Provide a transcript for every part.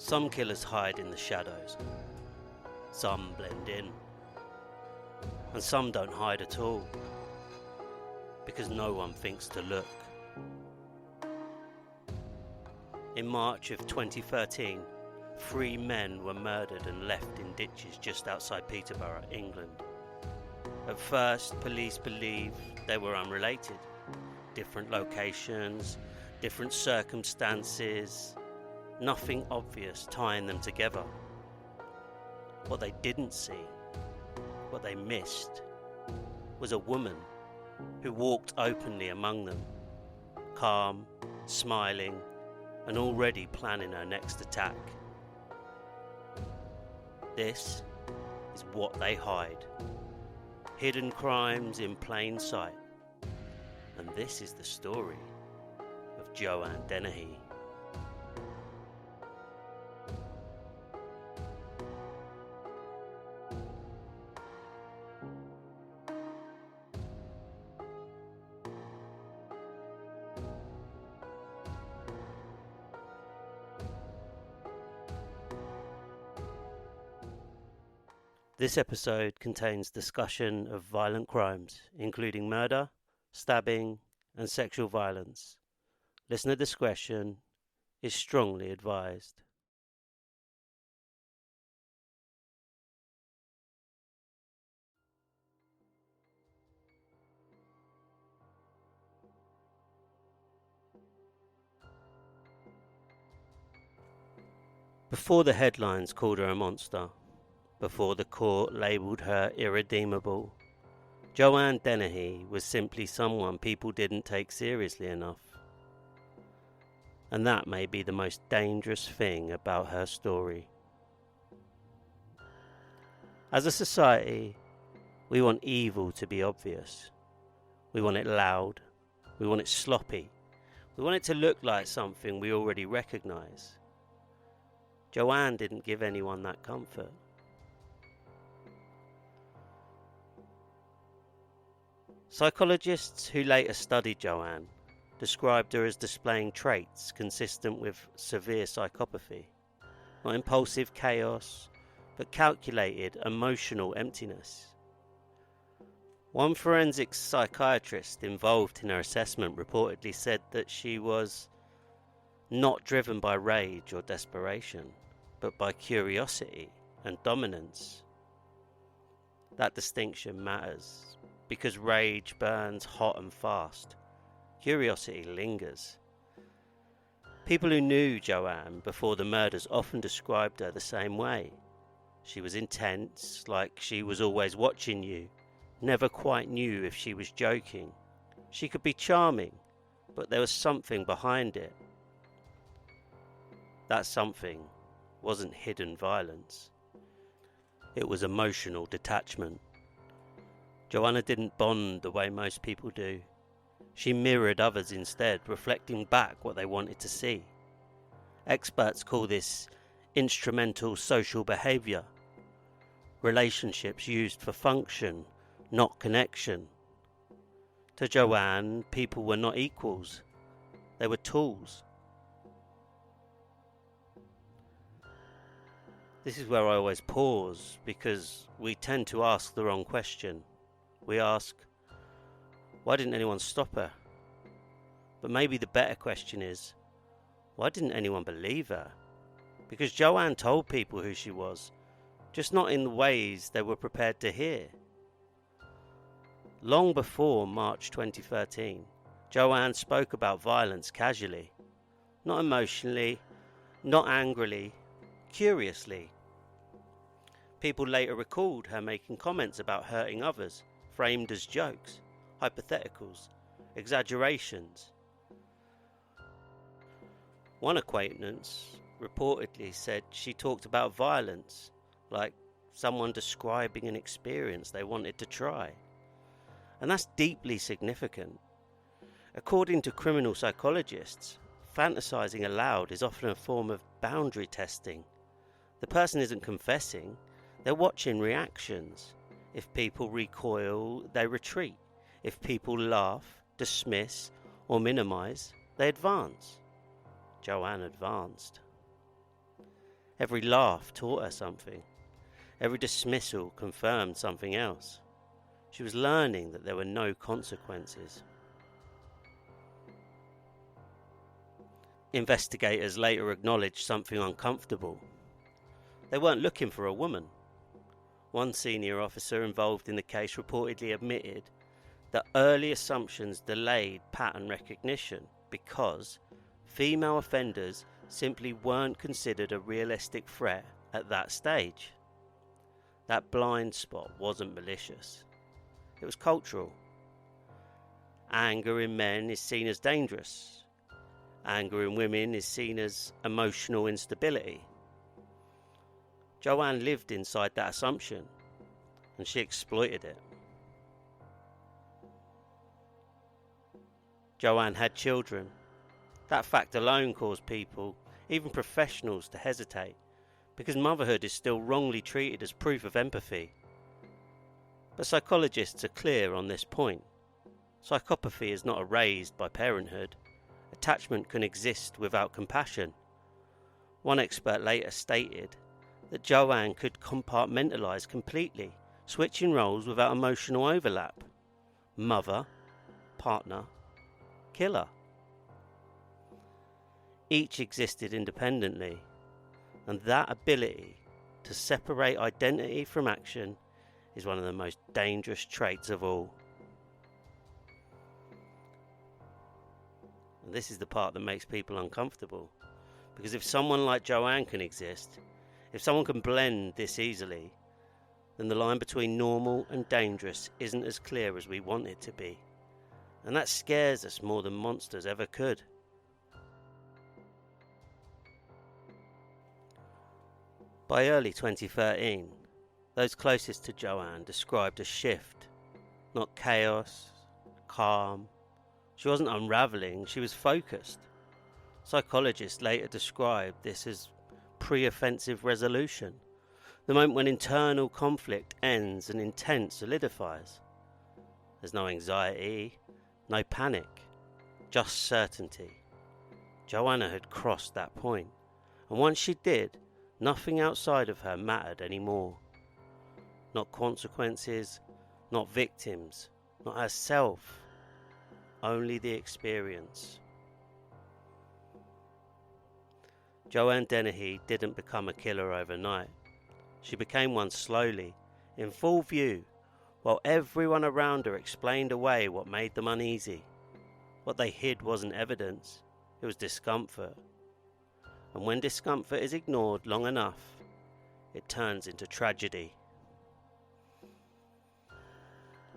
Some killers hide in the shadows, some blend in, and some don't hide at all, because no one thinks to look. In March of 2013, 3 men were murdered and left in ditches just outside Peterborough, England. At first, police believed they were unrelated. Different locations, different circumstances, nothing obvious tying them together. What they didn't see, what they missed, was a woman who walked openly among them, calm, smiling, and already planning her next attack. This is what they hide. Hidden crimes in plain sight. And this is the story of Joanne Dennehy. This episode contains discussion of violent crimes, including murder, stabbing, and sexual violence. Listener discretion is strongly advised. Before the headlines called her a monster, before the court labelled her irredeemable, Joanne Dennehy was simply someone people didn't take seriously enough. And that may be the most dangerous thing about her story. As a society, we want evil to be obvious. We want it loud. We want it sloppy. We want it to look like something we already recognise. Joanne didn't give anyone that comfort. Psychologists who later studied Joanne described her as displaying traits consistent with severe psychopathy, not impulsive chaos, but calculated emotional emptiness. One forensic psychiatrist involved in her assessment reportedly said that she was not driven by rage or desperation, but by curiosity and dominance. That distinction matters, because rage burns hot and fast. Curiosity lingers. People who knew Joanne before the murders often described her the same way. She was intense, like she was always watching you, never quite knew if she was joking. She could be charming, but there was something behind it. That something wasn't hidden violence. It was emotional detachment. Joanna didn't bond the way most people do. She mirrored others instead, reflecting back what they wanted to see. Experts call this instrumental social behaviour. Relationships used for function, not connection. To Joanne, people were not equals. They were tools. This is where I always pause, because we tend to ask the wrong question. We ask, why didn't anyone stop her? But maybe the better question is, why didn't anyone believe her? Because Joanne told people who she was, just not in the ways they were prepared to hear. Long before March 2013, Joanne spoke about violence casually, not emotionally, not angrily, curiously. People later recalled her making comments about hurting others, framed as jokes, hypotheticals, exaggerations. One acquaintance reportedly said she talked about violence like someone describing an experience they wanted to try. And that's deeply significant. According to criminal psychologists, fantasizing aloud is often a form of boundary testing. The person isn't confessing, they're watching reactions. If people recoil, they retreat. If people laugh, dismiss, or minimize, they advance. Joanne advanced. Every laugh taught her something. Every dismissal confirmed something else. She was learning that there were no consequences. Investigators later acknowledged something uncomfortable. They weren't looking for a woman. One senior officer involved in the case reportedly admitted that early assumptions delayed pattern recognition because female offenders simply weren't considered a realistic threat at that stage. That blind spot wasn't malicious. It was cultural. Anger in men is seen as dangerous. Anger in women is seen as emotional instability. Joanne lived inside that assumption, and she exploited it. Joanne had children. That fact alone caused people, even professionals, to hesitate, because motherhood is still wrongly treated as proof of empathy. But psychologists are clear on this point. Psychopathy is not erased by parenthood. Attachment can exist without compassion. One expert later stated that Joanne could compartmentalise completely, switching roles without emotional overlap. Mother, partner, killer. Each existed independently, and that ability to separate identity from action is one of the most dangerous traits of all. And this is the part that makes people uncomfortable, because if someone like Joanne can exist, if someone can blend this easily, then the line between normal and dangerous isn't as clear as we want it to be, and that scares us more than monsters ever could. By early 2013, those closest to Joanne described a shift, not chaos, calm. She wasn't unraveling, she was focused. Psychologists later described this as pre-offensive resolution, the moment when internal conflict ends and intent solidifies. There's no anxiety, no panic, just certainty. Joanna had crossed that point, and once she did, nothing outside of her mattered anymore. Not consequences, not victims, not herself, only the experience. Joanne Dennehy didn't become a killer overnight. She became one slowly, in full view, while everyone around her explained away what made them uneasy. What they hid wasn't evidence, it was discomfort. And when discomfort is ignored long enough, it turns into tragedy.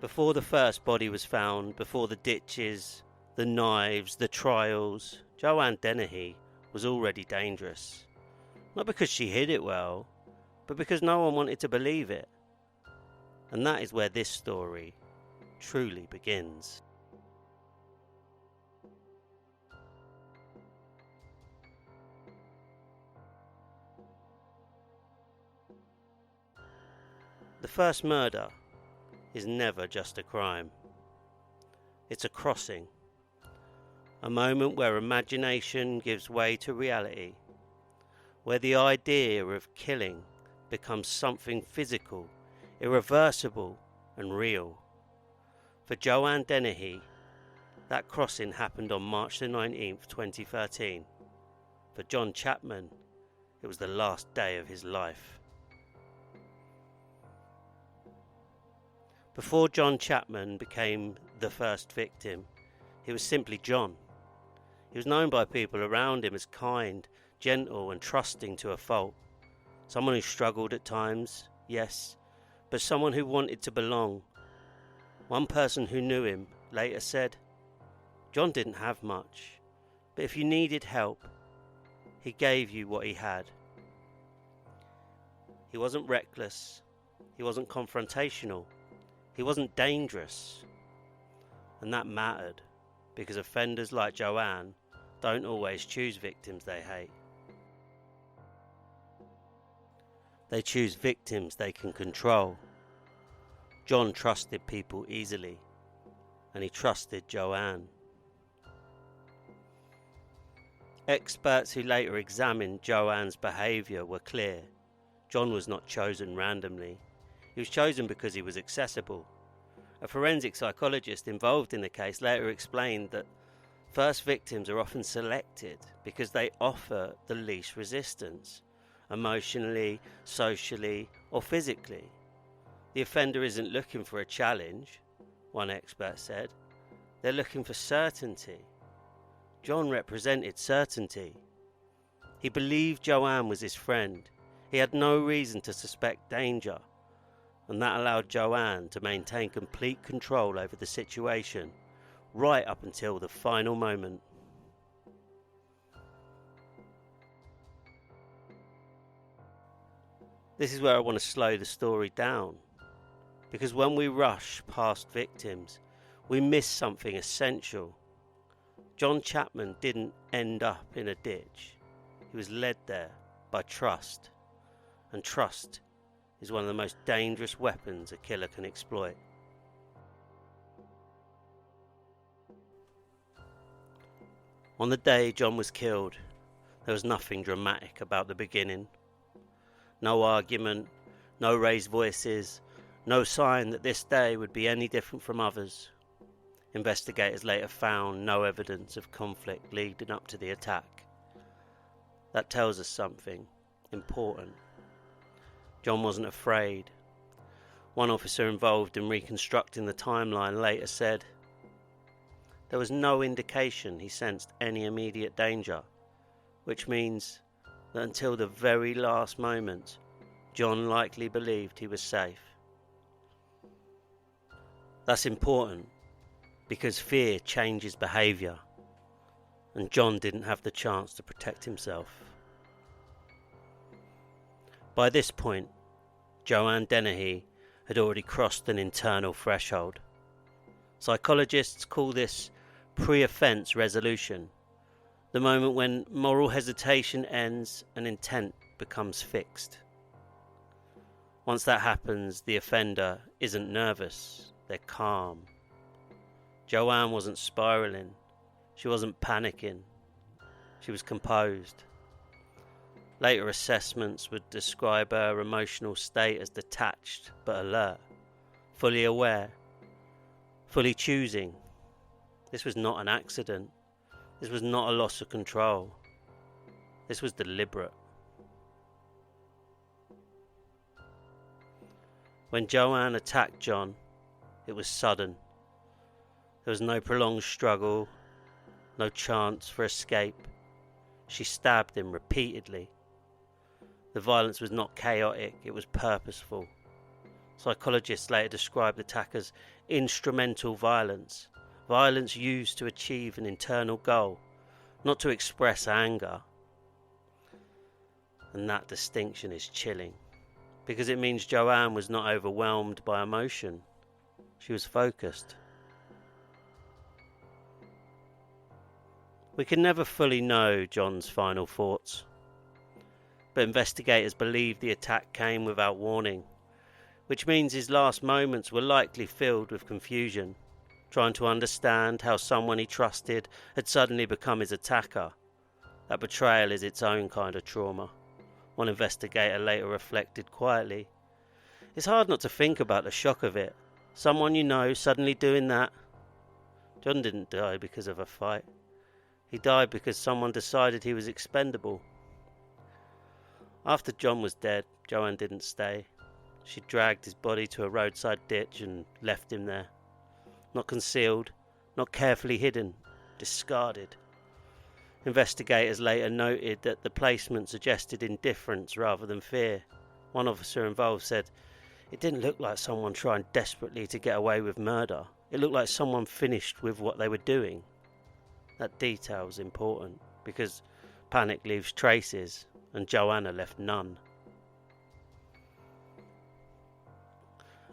Before the first body was found, before the ditches, the knives, the trials, Joanne Dennehy was already dangerous. Not because she hid it well, but because no one wanted to believe it. And that is where this story truly begins. The first murder is never just a crime. It's a crossing, a moment where imagination gives way to reality, where the idea of killing becomes something physical, irreversible and real. For Joanne Dennehy, that crossing happened on March the 19th, 2013. For John Chapman, it was the last day of his life. Before John Chapman became the first victim, he was simply John. He was known by people around him as kind, gentle and trusting to a fault. Someone who struggled at times, yes, but someone who wanted to belong. One person who knew him later said, "John didn't have much, but if you needed help, he gave you what he had." He wasn't reckless, he wasn't confrontational, he wasn't dangerous. And that mattered, because offenders like Joanne don't always choose victims they hate. They choose victims they can control. John trusted people easily, and he trusted Joanne. Experts who later examined Joanne's behaviour were clear. John was not chosen randomly. He was chosen because he was accessible. A forensic psychologist involved in the case later explained that first victims are often selected because they offer the least resistance, emotionally, socially, or physically. The offender isn't looking for a challenge, one expert said. They're looking for certainty. John represented certainty. He believed Joanne was his friend. He had no reason to suspect danger, and that allowed Joanne to maintain complete control over the situation, right up until the final moment. This is where I want to slow the story down, because when we rush past victims, we miss something essential. John Chapman didn't end up in a ditch. He was led there by trust, and trust is one of the most dangerous weapons a killer can exploit. On the day John was killed, there was nothing dramatic about the beginning. No argument, no raised voices, no sign that this day would be any different from others. Investigators later found no evidence of conflict leading up to the attack. That tells us something important. John wasn't afraid. One officer involved in reconstructing the timeline later said, "There was no indication he sensed any immediate danger, which means that until the very last moment, John likely believed he was safe." That's important, because fear changes behaviour, and John didn't have the chance to protect himself. By this point, Joanne Dennehy had already crossed an internal threshold. Psychologists call this pre-offence resolution, the moment when moral hesitation ends and intent becomes fixed. Once that happens, the offender isn't nervous, they're calm. Joanne wasn't spiralling, she wasn't panicking, she was composed. Later assessments would describe her emotional state as detached but alert, fully aware, fully choosing. This was not an accident, this was not a loss of control, this was deliberate. When Joanne attacked John, it was sudden. There was no prolonged struggle, no chance for escape. She stabbed him repeatedly. The violence was not chaotic, it was purposeful. Psychologists later described the attack as instrumental violence, violence used to achieve an internal goal, not to express anger. And that distinction is chilling, because it means Joanne was not overwhelmed by emotion. She was focused. We can never fully know John's final thoughts, but investigators believe the attack came without warning, which means his last moments were likely filled with confusion, trying to understand how someone he trusted had suddenly become his attacker. That betrayal is its own kind of trauma. One investigator later reflected quietly. It's hard not to think about the shock of it. Someone you know suddenly doing that. John didn't die because of a fight. He died because someone decided he was expendable. After John was dead, Joanne didn't stay. She dragged his body to a roadside ditch and left him there. Not concealed, not carefully hidden, discarded. Investigators later noted that the placement suggested indifference rather than fear. One officer involved said, "It didn't look like someone trying desperately to get away with murder. It looked like someone finished with what they were doing." That detail is important, because panic leaves traces, and Joanna left none.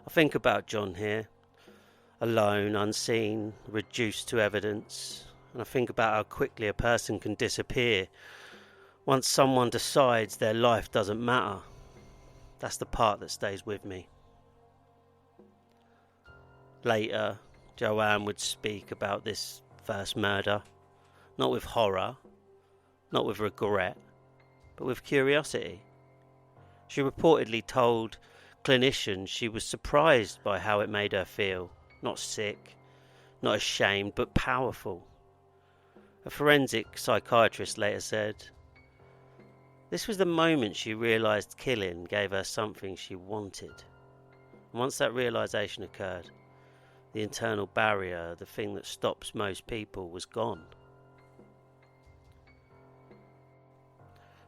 I think about John here, alone, unseen, reduced to evidence, and I think about how quickly a person can disappear once someone decides their life doesn't matter. That's the part that stays with me. Later, Joanne would speak about this first murder, not with horror, not with regret, but with curiosity. She reportedly told clinicians she was surprised by how it made her feel, not sick, not ashamed, but powerful. A forensic psychiatrist later said, "This was the moment she realised killing gave her something she wanted. And once that realisation occurred, the internal barrier, the thing that stops most people, was gone."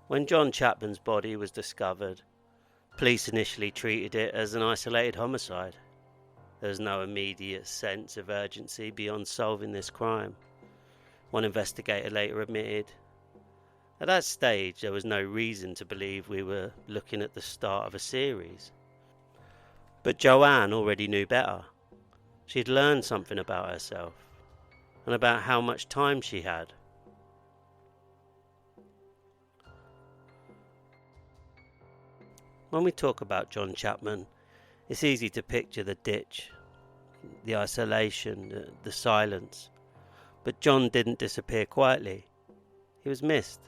When John Chapman's body was discovered, police initially treated it as an isolated homicide. There was no immediate sense of urgency beyond solving this crime. One investigator later admitted, "At that stage there was no reason to believe we were looking at the start of a series." But Joanne already knew better. She'd learned something about herself, and about how much time she had. When we talk about John Chapman, it's easy to picture the ditch, the isolation, the silence. But John didn't disappear quietly. He was missed.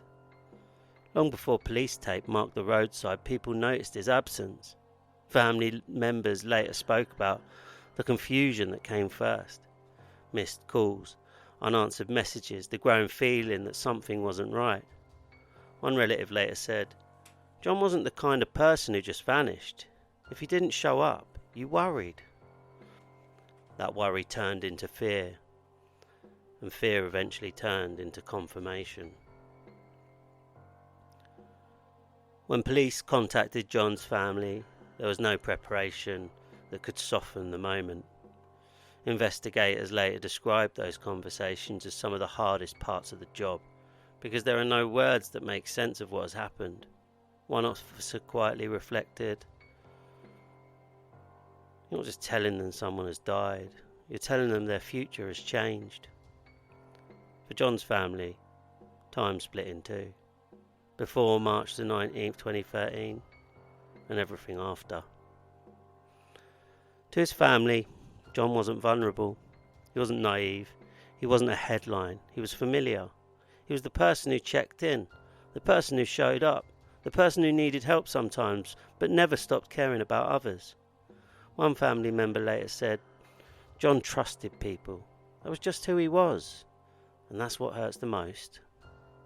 Long before police tape marked the roadside, people noticed his absence. Family members later spoke about the confusion that came first. Missed calls, unanswered messages, the growing feeling that something wasn't right. One relative later said, "John wasn't the kind of person who just vanished. If he didn't show up, you worried." That worry turned into fear, and fear eventually turned into confirmation. When police contacted John's family, there was no preparation that could soften the moment. Investigators later described those conversations as some of the hardest parts of the job, because there are no words that make sense of what has happened. One officer quietly reflected, "You're not just telling them someone has died, you're telling them their future has changed." For John's family, time split in two. Before March the 19th, 2013, and everything after. To his family, John wasn't vulnerable. He wasn't naive. He wasn't a headline. He was familiar. He was the person who checked in, the person who showed up, the person who needed help sometimes, but never stopped caring about others. One family member later said, "John trusted people. That was just who he was. And that's what hurts the most."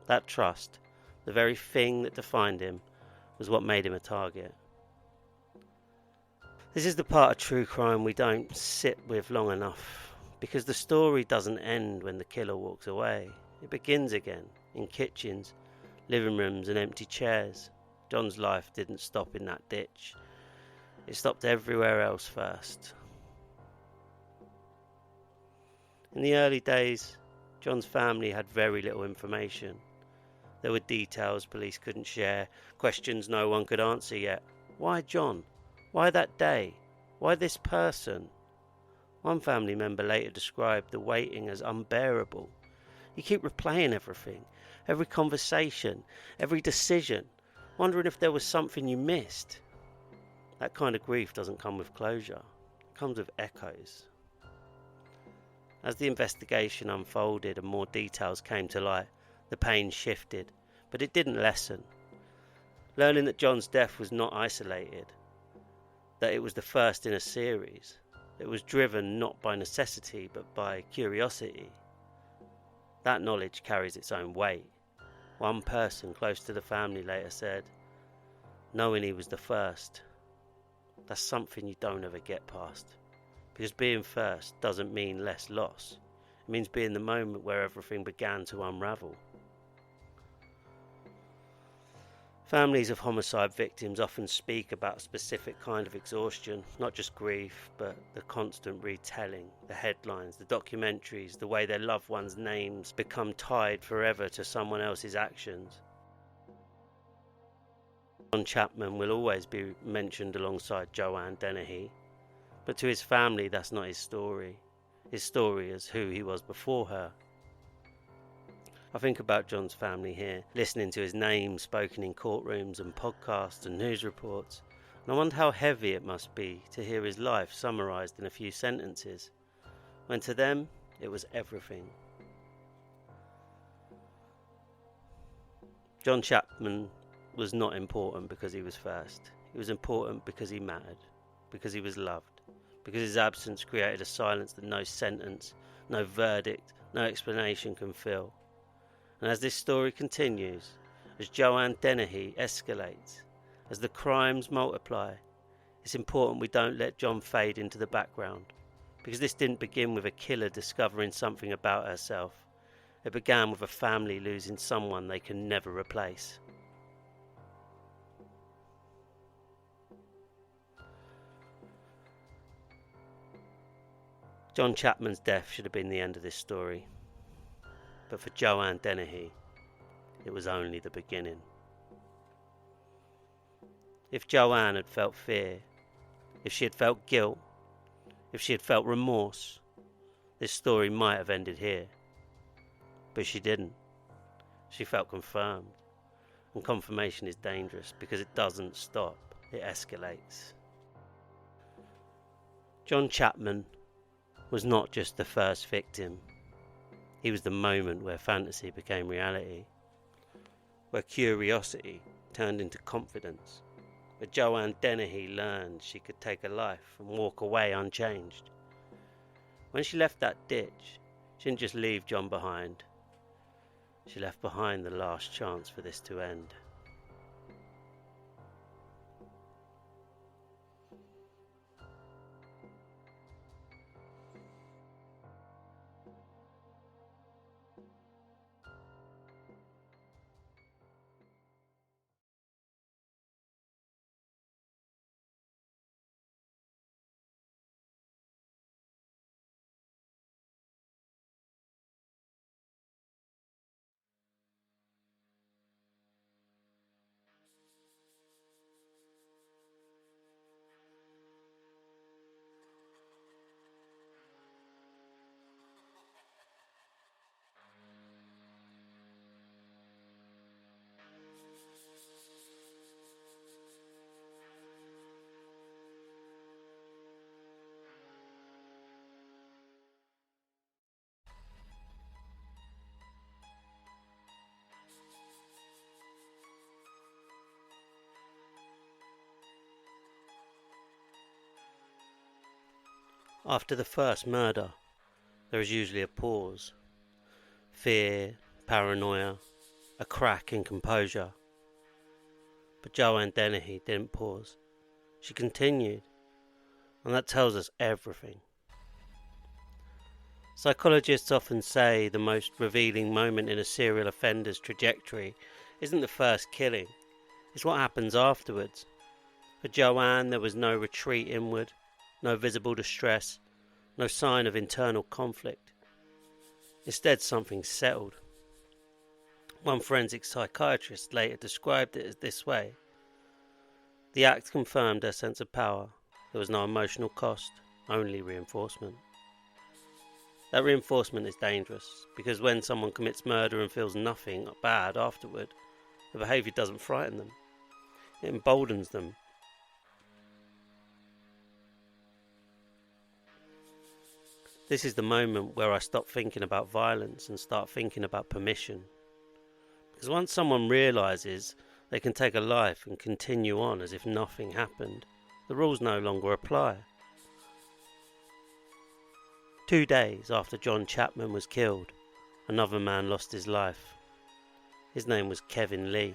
That trust, the very thing that defined him, was what made him a target. This is the part of true crime we don't sit with long enough, because the story doesn't end when the killer walks away. It begins again, in kitchens, living rooms and empty chairs. John's life didn't stop in that ditch. It stopped everywhere else first. In the early days, John's family had very little information. There were details police couldn't share, questions no one could answer yet. Why John? Why that day? Why this person? One family member later described the waiting as unbearable. You keep replaying everything, every conversation, every decision, wondering if there was something you missed. That kind of grief doesn't come with closure. It comes with echoes. As the investigation unfolded and more details came to light, the pain shifted, but it didn't lessen. Learning that John's death was not isolated, that it was the first in a series, that it was driven not by necessity but by curiosity, that knowledge carries its own weight. One person close to the family later said, "Knowing he was the first, that's something you don't ever get past. Because being first doesn't mean less loss. It means being the moment where everything began to unravel." Families of homicide victims often speak about a specific kind of exhaustion, not just grief, but the constant retelling, the headlines, the documentaries, the way their loved ones' names become tied forever to someone else's actions. John Chapman will always be mentioned alongside Joanne Dennehy, but to his family that's not his story. His story is who he was before her. I think about John's family here, listening to his name spoken in courtrooms and podcasts and news reports, and I wonder how heavy it must be to hear his life summarised in a few sentences, when to them it was everything. John Chapman was not important because he was first. He was important because he mattered, because he was loved, because his absence created a silence that no sentence, no verdict, no explanation can fill. And as this story continues, as Joanne Dennehy escalates, as the crimes multiply, it's important we don't let John fade into the background, because this didn't begin with a killer discovering something about herself. It began with a family losing someone they can never replace. John Chapman's death should have been the end of this story, but for Joanne Dennehy, it was only the beginning. If Joanne had felt fear, if she had felt guilt, if she had felt remorse, this story might have ended here. But she didn't. She felt confirmed. And confirmation is dangerous because it doesn't stop, it escalates. John Chapman was not just the first victim. He was the moment where fantasy became reality, where curiosity turned into confidence, where Joanne Dennehy learned she could take a life and walk away unchanged. When she left that ditch, she didn't just leave John behind. She left behind the last chance for this to end. After the first murder, there is usually a pause. Fear, paranoia, a crack in composure. But Joanne Dennehy didn't pause. She continued, and that tells us everything. Psychologists often say the most revealing moment in a serial offender's trajectory isn't the first killing, it's what happens afterwards. For Joanne, there was no retreat inward, no visible distress, no sign of internal conflict. Instead, something settled. One forensic psychiatrist later described it as this way: the act confirmed her sense of power. There was no emotional cost, only reinforcement. That reinforcement is dangerous, because when someone commits murder and feels nothing bad afterward, the behaviour doesn't frighten them. It emboldens them. This is the moment where I stop thinking about violence and start thinking about permission. Because once someone realises they can take a life and continue on as if nothing happened, the rules no longer apply. 2 days after John Chapman was killed, another man lost his life. His name was Kevin Lee.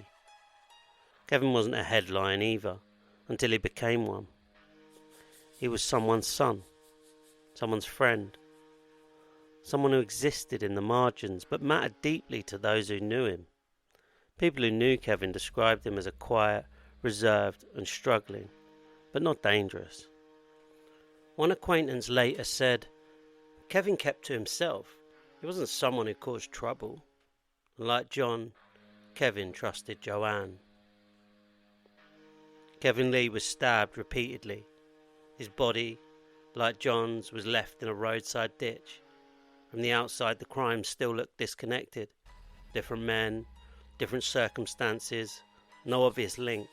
Kevin wasn't a headline either, until he became one. He was someone's son, someone's friend, someone who existed in the margins but mattered deeply to those who knew him. People who knew Kevin described him as a quiet, reserved and struggling, but not dangerous. One acquaintance later said, Kevin kept to himself. He wasn't someone who caused trouble. And like John, Kevin trusted Joanne. Kevin Lee was stabbed repeatedly. His body, like John's, was left in a roadside ditch. From the outside, the crime still looked disconnected. Different men, different circumstances, no obvious link.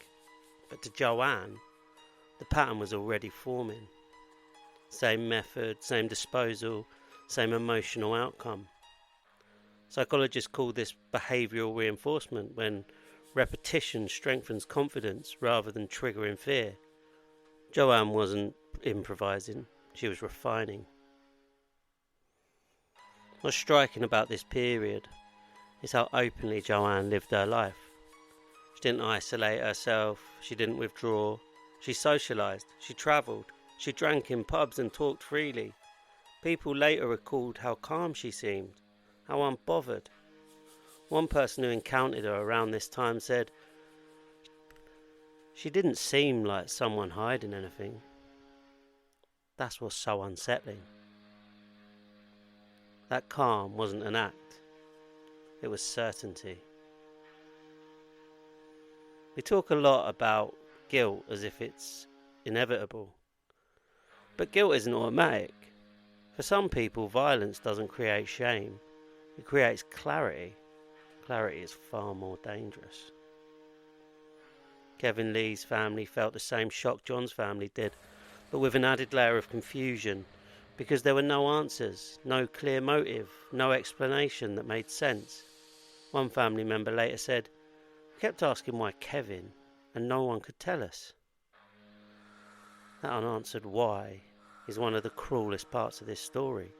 But to Joanne, the pattern was already forming. Same method, same disposal, same emotional outcome. Psychologists call this behavioural reinforcement, when Repetition strengthens confidence rather than triggering fear. Joanne wasn't improvising, she was refining. What's striking about this period is how openly Joanne lived her life. She didn't isolate herself, she didn't withdraw, she socialised, she travelled, she drank in pubs and talked freely. People later recalled how calm she seemed, how unbothered. One person who encountered her around this time said, "She didn't seem like someone hiding anything." That's what's so unsettling. That calm wasn't an act, it was certainty. We talk a lot about guilt as if it's inevitable. But guilt isn't automatic. For some people, violence doesn't create shame, it creates clarity. Clarity is far more dangerous. Kevin Lee's family felt the same shock John's family did, but with an added layer of confusion, because there were no answers, no clear motive, no explanation that made sense. One family member later said, "We kept asking why Kevin, and no one could tell us." That unanswered why is one of the cruelest parts of this story,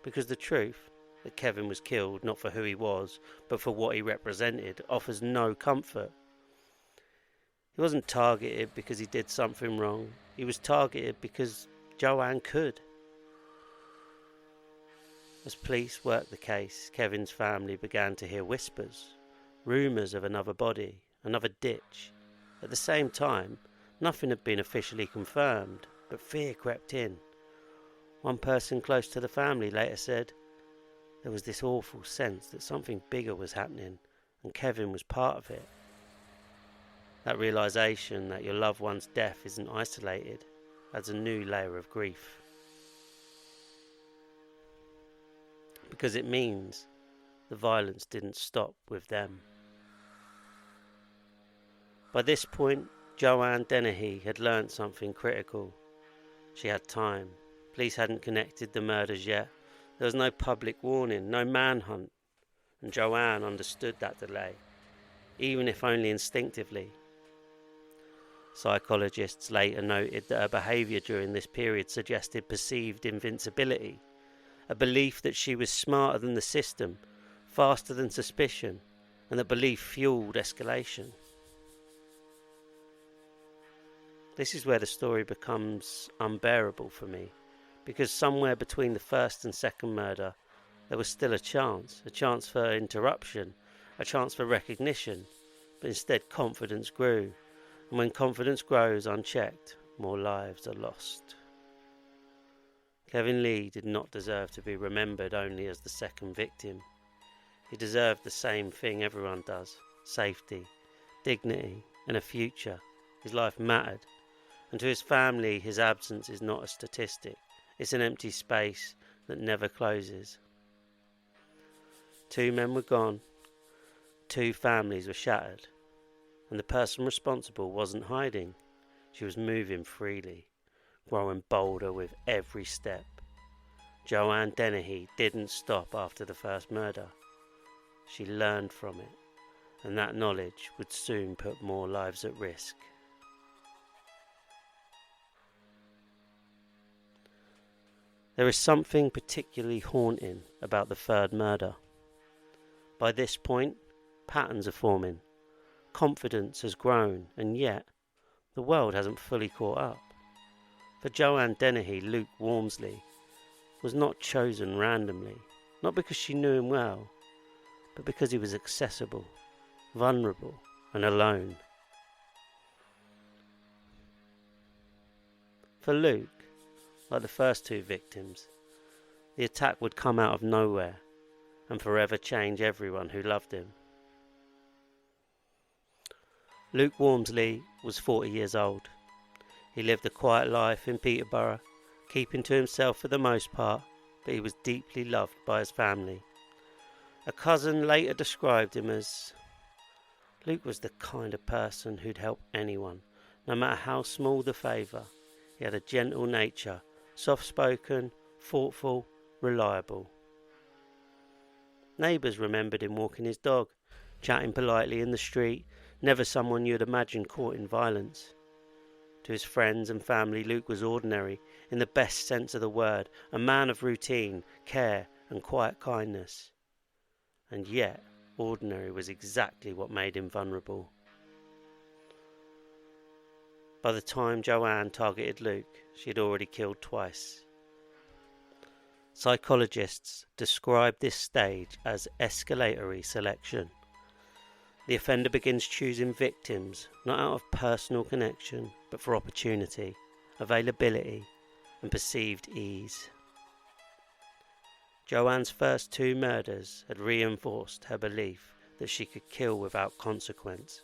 because the truth, that Kevin was killed not for who he was, but for what he represented, offers no comfort. He wasn't targeted because he did something wrong. He was targeted because Joanne could. As police worked the case, Kevin's family began to hear whispers, rumours of another body, another ditch. At the same time, nothing had been officially confirmed, but fear crept in. One person close to the family later said, "There was this awful sense that something bigger was happening, and Kevin was part of it." That realisation that your loved one's death isn't isolated adds a new layer of grief. Because it means the violence didn't stop with them. By this point, Joanne Dennehy had learnt something critical. She had time. Police hadn't connected the murders yet. There was no public warning, no manhunt, and Joanne understood that delay, even if only instinctively. Psychologists later noted that her behaviour during this period suggested perceived invincibility, a belief that she was smarter than the system, faster than suspicion, and that belief fueled escalation. This is where the story becomes unbearable for me, because somewhere between the first and second murder, there was still a chance for interruption, a chance for recognition, but instead confidence grew, and when confidence grows unchecked, more lives are lost. Kevin Lee did not deserve to be remembered only as the second victim. He deserved the same thing everyone does: safety, dignity, and a future. His life mattered, and to his family, his absence is not a statistic. It's an empty space that never closes. 2 men were gone, 2 families were shattered, and the person responsible wasn't hiding. She was moving freely, growing bolder with every step. Joanne Dennehy didn't stop after the first murder. She learned from it, and that knowledge would soon put more lives at risk. There is something particularly haunting about the third murder. By this point, patterns are forming. Confidence has grown, and yet the world hasn't fully caught up. For Joanne Dennehy, Luke Walmsley was not chosen randomly, not because she knew him well, but because he was accessible, vulnerable, and alone. For Luke, like the first 2 victims, the attack would come out of nowhere and forever change everyone who loved him. Luke Walmsley was 40 years old. He lived a quiet life in Peterborough, keeping to himself for the most part, but he was deeply loved by his family. A cousin later described him as, "Luke was the kind of person who'd help anyone, no matter how small the favour. He had a gentle nature, soft-spoken, thoughtful, reliable." Neighbours remembered him walking his dog, chatting politely in the street, never someone you'd imagine caught in violence. To his friends and family, Luke was ordinary, in the best sense of the word, a man of routine, care, and quiet kindness. And yet, ordinary was exactly what made him vulnerable. By the time Joanne targeted Luke, she had already killed twice. Psychologists describe this stage as escalatory selection. The offender begins choosing victims not out of personal connection, but for opportunity, availability, and perceived ease. Joanne's first 2 murders had reinforced her belief that she could kill without consequence.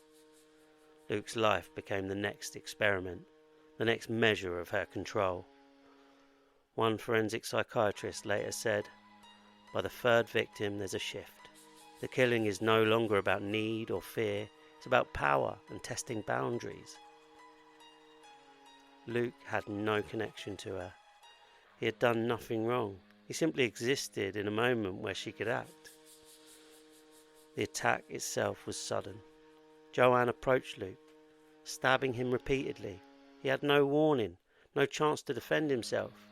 Luke's life became the next experiment, the next measure of her control. One forensic psychiatrist later said, "By the 3rd victim there's a shift. The killing is no longer about need or fear, it's about power and testing boundaries." Luke had no connection to her. He had done nothing wrong. He simply existed in a moment where she could act. The attack itself was sudden. Joanne approached Luke, stabbing him repeatedly. He had no warning, no chance to defend himself.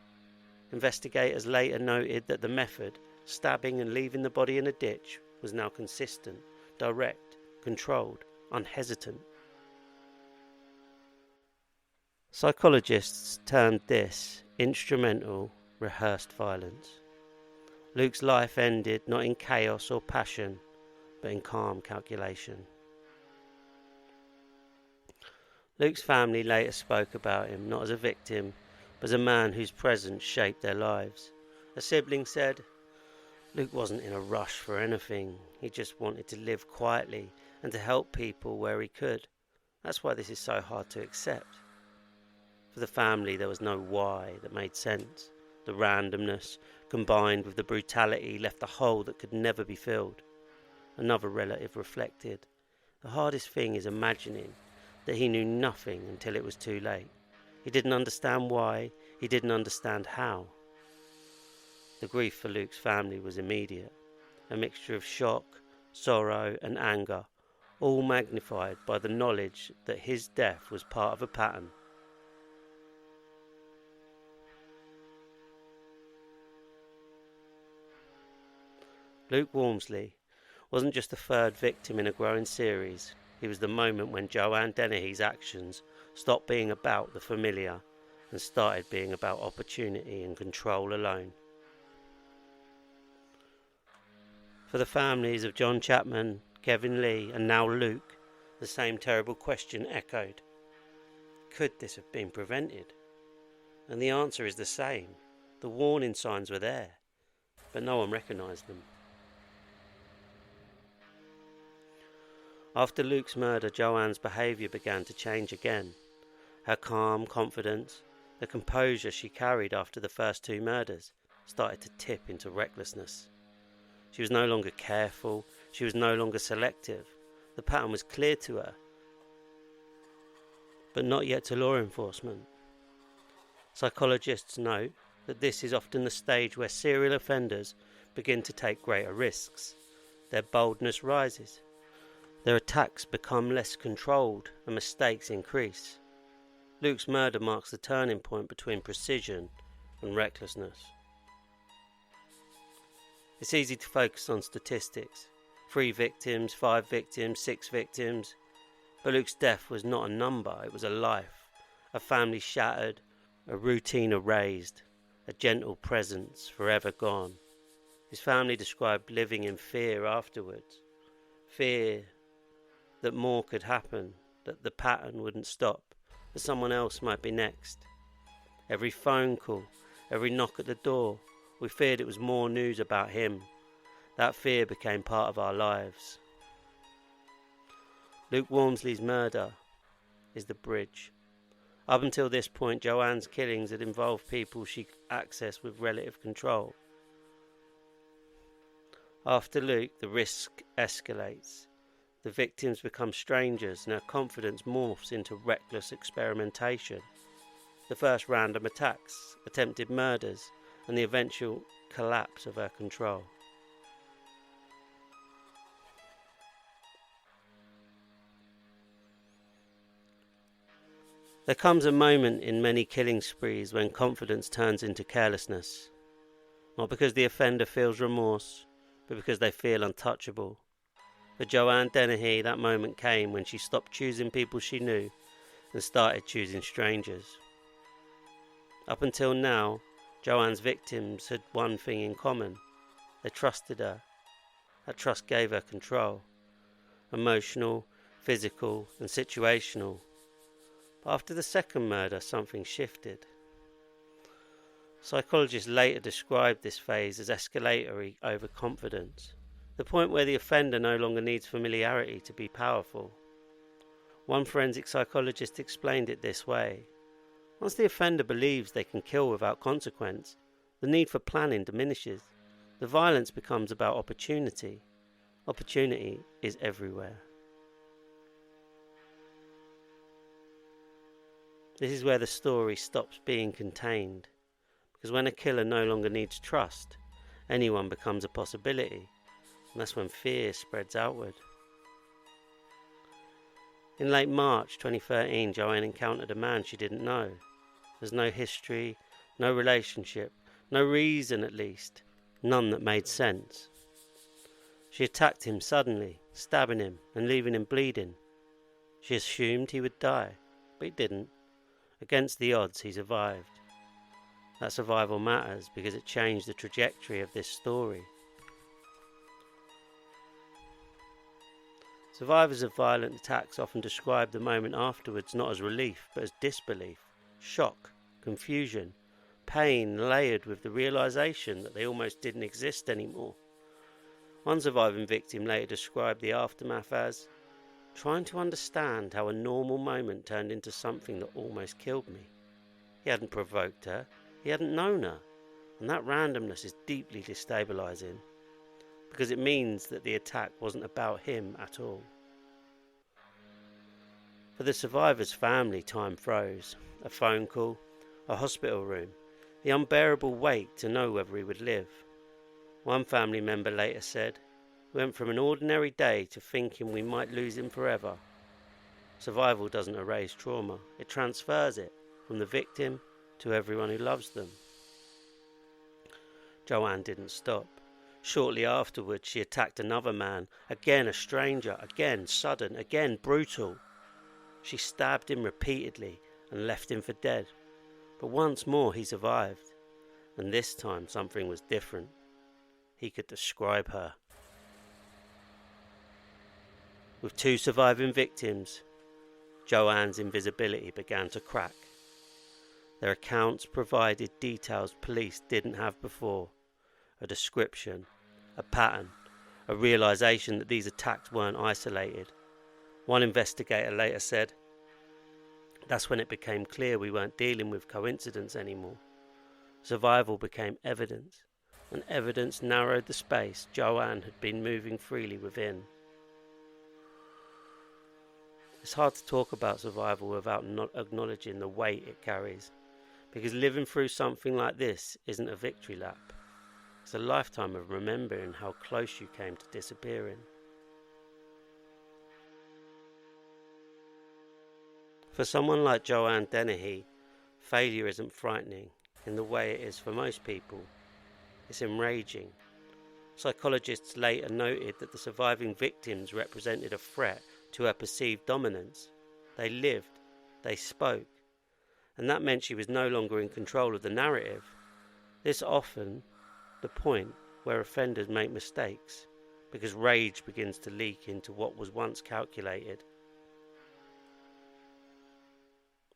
Investigators later noted that the method, stabbing and leaving the body in a ditch, was now consistent, direct, controlled, unhesitant. Psychologists termed this instrumental, rehearsed violence. Luke's life ended not in chaos or passion, but in calm calculation. Luke's family later spoke about him not as a victim, but as a man whose presence shaped their lives. A sibling said, "Luke wasn't in a rush for anything. He just wanted to live quietly and to help people where he could. That's why this is so hard to accept." For the family, there was no why that made sense. The randomness, combined with the brutality, left a hole that could never be filled. Another relative reflected, "The hardest thing is imagining that he knew nothing until it was too late. He didn't understand why, he didn't understand how." The grief for Luke's family was immediate, a mixture of shock, sorrow and anger, all magnified by the knowledge that his death was part of a pattern. Luke Walmsley wasn't just the 3rd victim in a growing series. He was the moment when Joanne Dennehy's actions stopped being about the familiar and started being about opportunity and control alone. For the families of John Chapman, Kevin Lee and now Luke, the same terrible question echoed. Could this have been prevented? And the answer is the same. The warning signs were there, but no one recognised them. After Luke's murder, Joanne's behaviour began to change again. Her calm confidence, the composure she carried after the first 2 murders, started to tip into recklessness. She was no longer careful, she was no longer selective. The pattern was clear to her, but not yet to law enforcement. Psychologists note that this is often the stage where serial offenders begin to take greater risks. Their boldness rises. Their attacks become less controlled and mistakes increase. Luke's murder marks the turning point between precision and recklessness. It's easy to focus on statistics. 3 victims, 5 victims, 6 victims. But Luke's death was not a number, it was a life. A family shattered, a routine erased, a gentle presence forever gone. His family described living in fear afterwards. Fear that more could happen, that the pattern wouldn't stop, that someone else might be next. Every phone call, every knock at the door, we feared it was more news about him. That fear became part of our lives. Luke Walmsley's murder is the bridge. Up until this point, Joanne's killings had involved people she could access with relative control. After Luke, the risk escalates. The victims become strangers and her confidence morphs into reckless experimentation. The first random attacks, attempted murders, and the eventual collapse of her control. There comes a moment in many killing sprees when confidence turns into carelessness, not because the offender feels remorse, but because they feel untouchable. For Joanne Dennehy, that moment came when she stopped choosing people she knew and started choosing strangers. Up until now, Joanne's victims had one thing in common. They trusted her. That trust gave her control. Emotional, physical, and situational. But after the second murder, something shifted. Psychologists later described this phase as escalatory overconfidence, the point where the offender no longer needs familiarity to be powerful. One forensic psychologist explained it this way. Once the offender believes they can kill without consequence, the need for planning diminishes. The violence becomes about opportunity. Opportunity is everywhere. This is where the story stops being contained, because when a killer no longer needs trust, anyone becomes a possibility, and that's when fear spreads outward. In late March 2013, Joanne encountered a man she didn't know. There's no history, no relationship, no reason at least, none that made sense. She attacked him suddenly, stabbing him and leaving him bleeding. She assumed he would die, but he didn't. Against the odds, he survived. That survival matters because it changed the trajectory of this story. Survivors of violent attacks often describe the moment afterwards not as relief, but as disbelief, shock, confusion, pain layered with the realization that they almost didn't exist anymore. One surviving victim later described the aftermath as trying to understand how a normal moment turned into something that almost killed me. He hadn't provoked her, he hadn't known her, and that randomness is deeply destabilizing, because it means that the attack wasn't about him at all. For the survivor's family, time froze. A phone call, a hospital room, the unbearable wait to know whether he would live. One family member later said, "We went from an ordinary day to thinking we might lose him forever." Survival doesn't erase trauma, it transfers it from the victim to everyone who loves them. Joanne didn't stop. Shortly afterwards, she attacked another man, again a stranger, again sudden, again brutal. She stabbed him repeatedly and left him for dead. But once more he survived, and this time something was different. He could describe her. With two surviving victims, Joanne's invisibility began to crack. Their accounts provided details police didn't have before. A description, a pattern, a realization that these attacks weren't isolated. One investigator later said, "That's when it became clear we weren't dealing with coincidence anymore. Survival became evidence, and evidence narrowed the space Joanne had been moving freely within." It's hard to talk about survival without not acknowledging the weight it carries, because living through something like this isn't a victory lap. It's a lifetime of remembering how close you came to disappearing. For someone like Joanne Dennehy, failure isn't frightening in the way it is for most people. It's enraging. Psychologists later noted that the surviving victims represented a threat to her perceived dominance. They lived, they spoke, and that meant she was no longer in control of the narrative. This often the point where offenders make mistakes, because rage begins to leak into what was once calculated.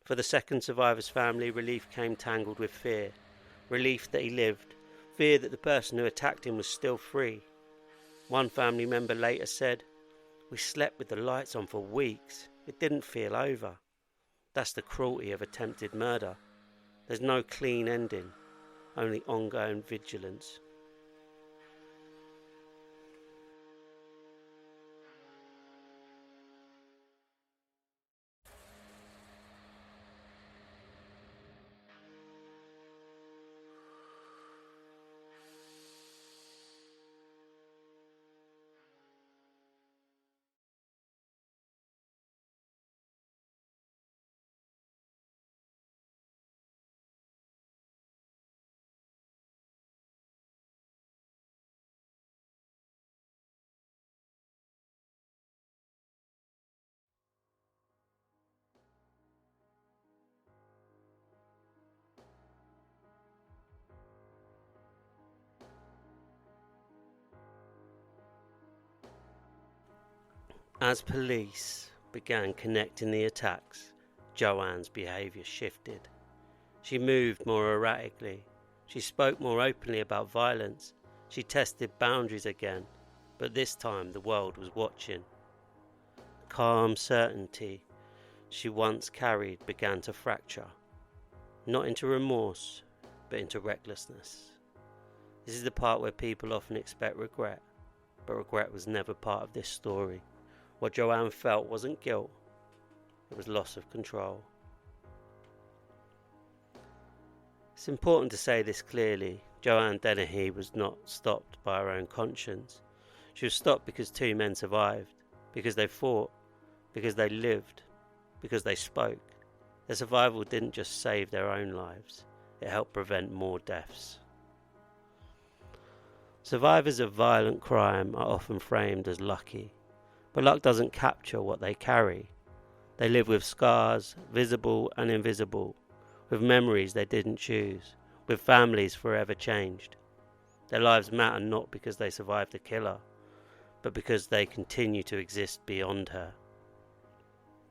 For the second survivor's family, relief came tangled with fear. Relief that he lived, fear that the person who attacked him was still free. One family member later said, "We slept with the lights on for weeks. It didn't feel over." That's the cruelty of attempted murder. There's no clean ending, only ongoing vigilance. As police began connecting the attacks, Joanne's behaviour shifted. She moved more erratically. She spoke more openly about violence. She tested boundaries again, but this time the world was watching. Calm certainty she once carried began to fracture, not into remorse, but into recklessness. This is the part where people often expect regret, but regret was never part of this story. What Joanne felt wasn't guilt, it was loss of control. It's important to say this clearly. Joanne Dennehy was not stopped by her own conscience. She was stopped because two men survived, because they fought, because they lived, because they spoke. Their survival didn't just save their own lives, it helped prevent more deaths. Survivors of violent crime are often framed as lucky, but luck doesn't capture what they carry. They live with scars, visible and invisible, with memories they didn't choose, with families forever changed. Their lives matter not because they survived the killer, but because they continue to exist beyond her.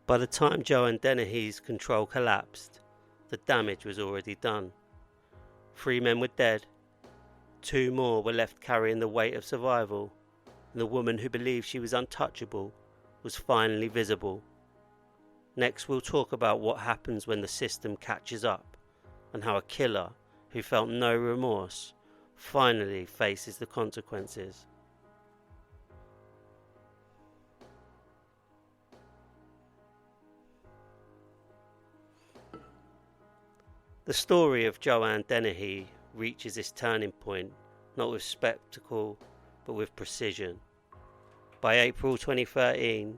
By the time Joanne Dennehy's control collapsed, the damage was already done. 3 men were dead, 2 more were left carrying the weight of survival, and the woman who believed she was untouchable was finally visible. Next we'll talk about what happens when the system catches up, and how a killer who felt no remorse finally faces the consequences. The story of Joanne Dennehy reaches its turning point, not with spectacle, but with precision. By April 2013,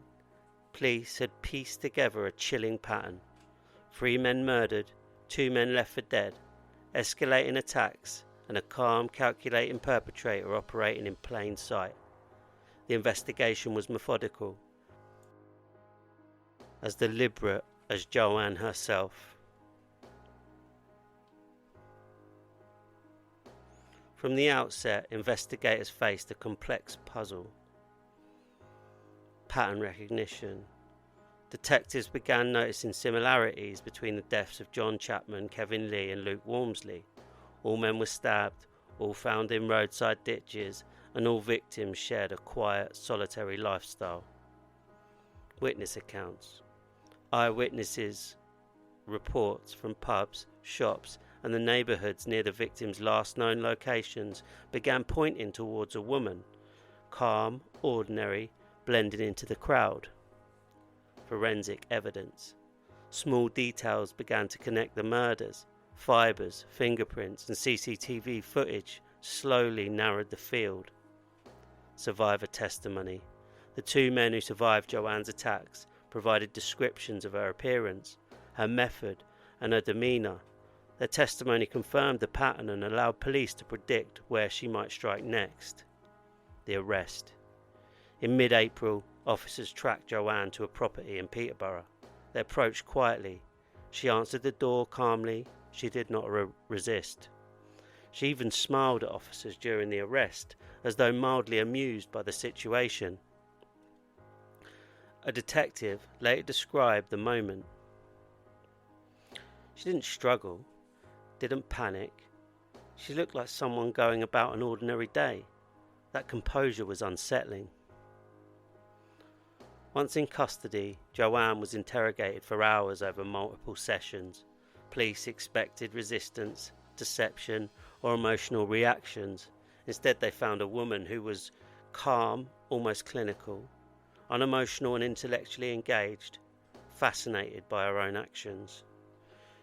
police had pieced together a chilling pattern. 3 men murdered, 2 men left for dead, escalating attacks, and a calm, calculating perpetrator operating in plain sight. The investigation was methodical, as deliberate as Joanne herself. From the outset, investigators faced a complex puzzle. Pattern recognition. Detectives began noticing similarities between the deaths of John Chapman, Kevin Lee and Luke Walmsley. All men were stabbed, all found in roadside ditches, and all victims shared a quiet, solitary lifestyle. Witness accounts. Eyewitnesses' reports from pubs, shops, and the neighbourhoods near the victims' last known locations began pointing towards a woman, calm, ordinary, blending into the crowd. Forensic evidence. Small details began to connect the murders. Fibres, fingerprints and CCTV footage slowly narrowed the field. Survivor testimony. The 2 men who survived Joanne's attacks provided descriptions of her appearance, her method and her demeanour. Their testimony confirmed the pattern and allowed police to predict where she might strike next. The arrest. In mid-April, officers tracked Joanne to a property in Peterborough. They approached quietly. She answered the door calmly. She did not resist. She even smiled at officers during the arrest, as though mildly amused by the situation. A detective later described the moment. She didn't struggle, didn't panic. She looked like someone going about an ordinary day. That composure was unsettling. Once in custody, Joanne was interrogated for hours over multiple sessions. Police expected resistance, deception, or emotional reactions. Instead, they found a woman who was calm, almost clinical, unemotional and intellectually engaged, fascinated by her own actions.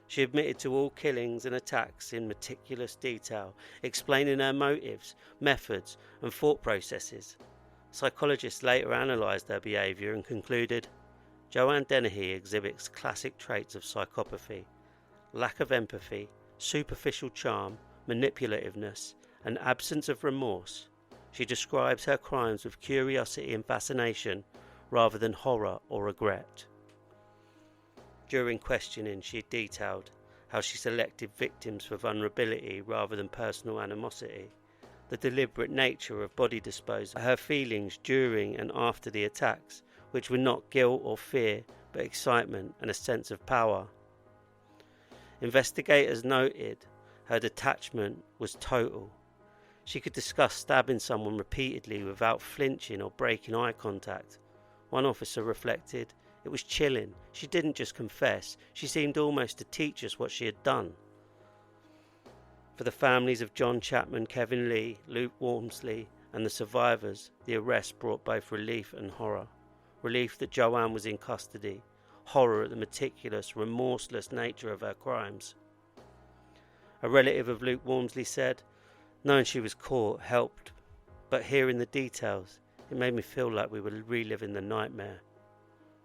She admitted to all killings and attacks in meticulous detail, explaining her motives, methods, and thought processes. Psychologists later analysed her behaviour and concluded, Joanne Dennehy exhibits classic traits of psychopathy: lack of empathy, superficial charm, manipulativeness, and absence of remorse. She describes her crimes with curiosity and fascination rather than horror or regret. During questioning, she detailed how she selected victims for vulnerability rather than personal animosity, the deliberate nature of body disposal, her feelings during and after the attacks, which were not guilt or fear, but excitement and a sense of power. Investigators noted her detachment was total. She could discuss stabbing someone repeatedly without flinching or breaking eye contact. One officer reflected, "It was chilling. She didn't just confess, she seemed almost to teach us what she had done." For the families of John Chapman, Kevin Lee, Luke Walmsley, and the survivors, the arrest brought both relief and horror. Relief that Joanne was in custody, horror at the meticulous, remorseless nature of her crimes. A relative of Luke Walmsley said, "Knowing she was caught helped, but hearing the details, it made me feel like we were reliving the nightmare."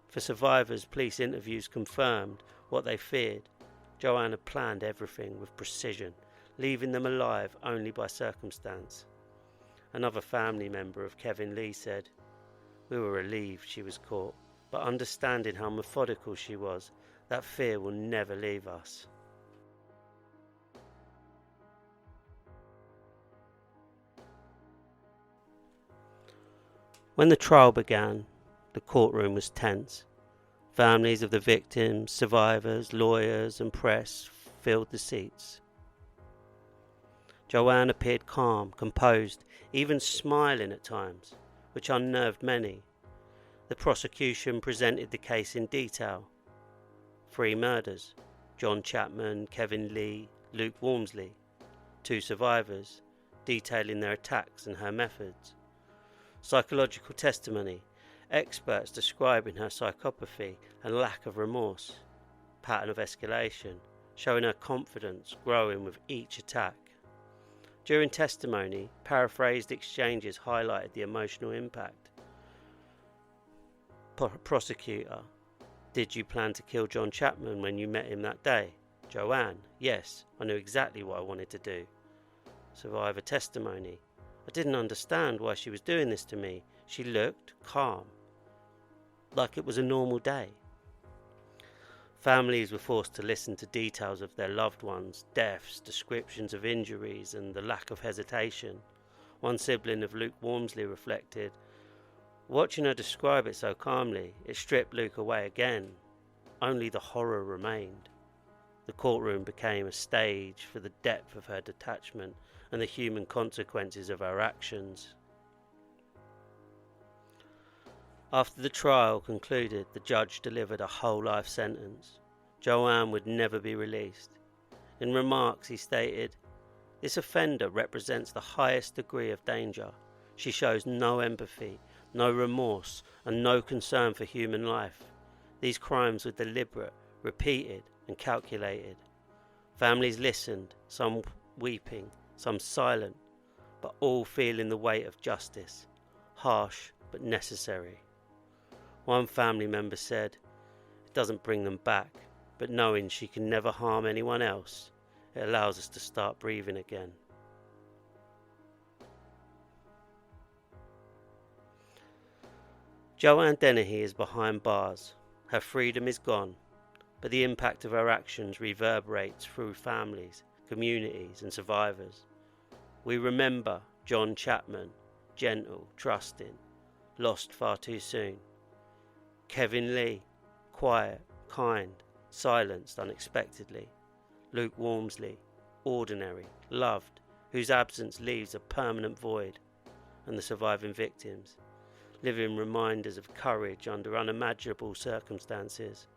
For survivors, police interviews confirmed what they feared. Joanne had planned everything with precision, leaving them alive only by circumstance. Another family member of Kevin Lee said, "We were relieved she was caught, but understanding how methodical she was, that fear will never leave us." When the trial began, the courtroom was tense. Families of the victims, survivors, lawyers, and press filled the seats. Joanne appeared calm, composed, even smiling at times, which unnerved many. The prosecution presented the case in detail. 3 murders: John Chapman, Kevin Lee, Luke Walmsley. 2 survivors, detailing their attacks and her methods. Psychological testimony: experts describing her psychopathy and lack of remorse. Pattern of escalation, showing her confidence growing with each attack. During testimony, paraphrased exchanges highlighted the emotional impact. Prosecutor: "Did you plan to kill John Chapman when you met him that day?" Joanne: "Yes, I knew exactly what I wanted to do." Survivor testimony: "I didn't understand why she was doing this to me. She looked calm, like it was a normal day." Families were forced to listen to details of their loved ones, deaths, descriptions of injuries, and the lack of hesitation. One sibling of Luke Walmsley reflected, "Watching her describe it so calmly, it stripped Luke away again. Only the horror remained." The courtroom became a stage for the depth of her detachment and the human consequences of her actions. After the trial concluded, the judge delivered a whole life sentence. Joanne would never be released. In remarks, he stated, "This offender represents the highest degree of danger. She shows no empathy, no remorse, and no concern for human life. These crimes were deliberate, repeated, and calculated." Families listened, some weeping, some silent, but all feeling the weight of justice, harsh but necessary. One family member said, "It doesn't bring them back, but knowing she can never harm anyone else, it allows us to start breathing again." Joanne Dennehy is behind bars. Her freedom is gone, but the impact of her actions reverberates through families, communities, and survivors. We remember John Chapman, gentle, trusting, lost far too soon. Kevin Lee, quiet, kind, silenced unexpectedly. Luke Walmsley, ordinary, loved, whose absence leaves a permanent void. And the surviving victims, living reminders of courage under unimaginable circumstances.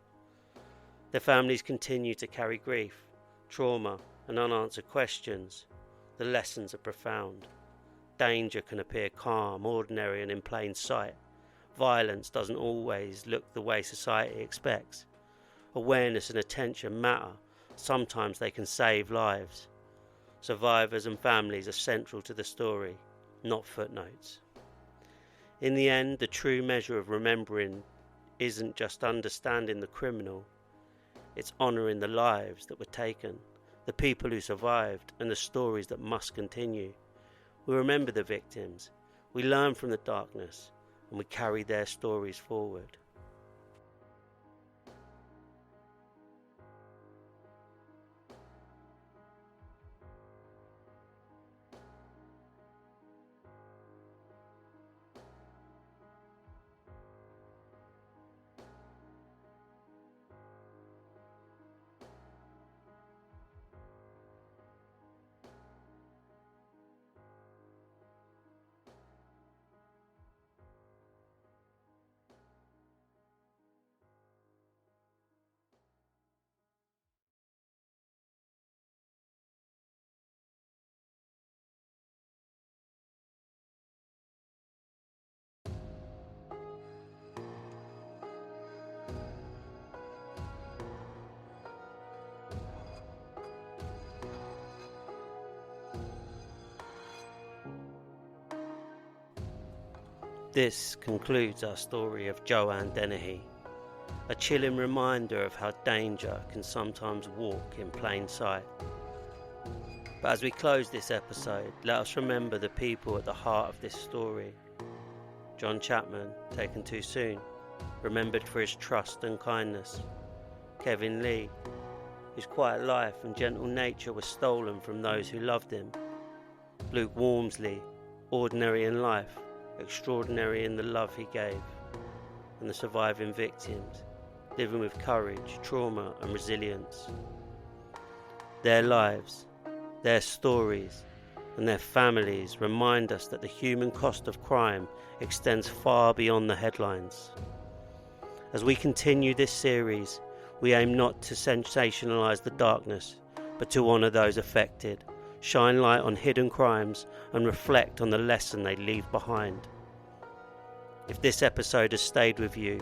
Their families continue to carry grief, trauma, and unanswered questions. The lessons are profound. Danger can appear calm, ordinary, and in plain sight. Violence doesn't always look the way society expects. Awareness and attention matter. Sometimes they can save lives. Survivors and families are central to the story, not footnotes. In the end, the true measure of remembering isn't just understanding the criminal, it's honouring the lives that were taken, the people who survived, and the stories that must continue. We remember the victims, we learn from the darkness, and we carry their stories forward. This concludes our story of Joanne Dennehy, a chilling reminder of how danger can sometimes walk in plain sight. But as we close this episode, let us remember the people at the heart of this story. John Chapman, taken too soon, remembered for his trust and kindness. Kevin Lee, whose quiet life and gentle nature were stolen from those who loved him. Luke Walmsley, ordinary in life, extraordinary in the love he gave. And the surviving victims, living with courage, trauma and resilience. Their lives, their stories and their families remind us that the human cost of crime extends far beyond the headlines. As we continue this series, we aim not to sensationalize the darkness, but to honor those affected, shine light on hidden crimes and reflect on the lesson they leave behind. If this episode has stayed with you,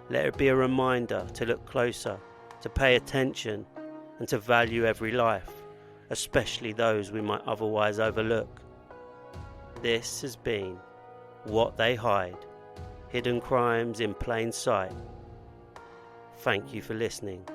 let it be a reminder to look closer, to pay attention and to value every life, especially those we might otherwise overlook. This has been What They Hide, Hidden Crimes in Plain Sight. Thank you for listening.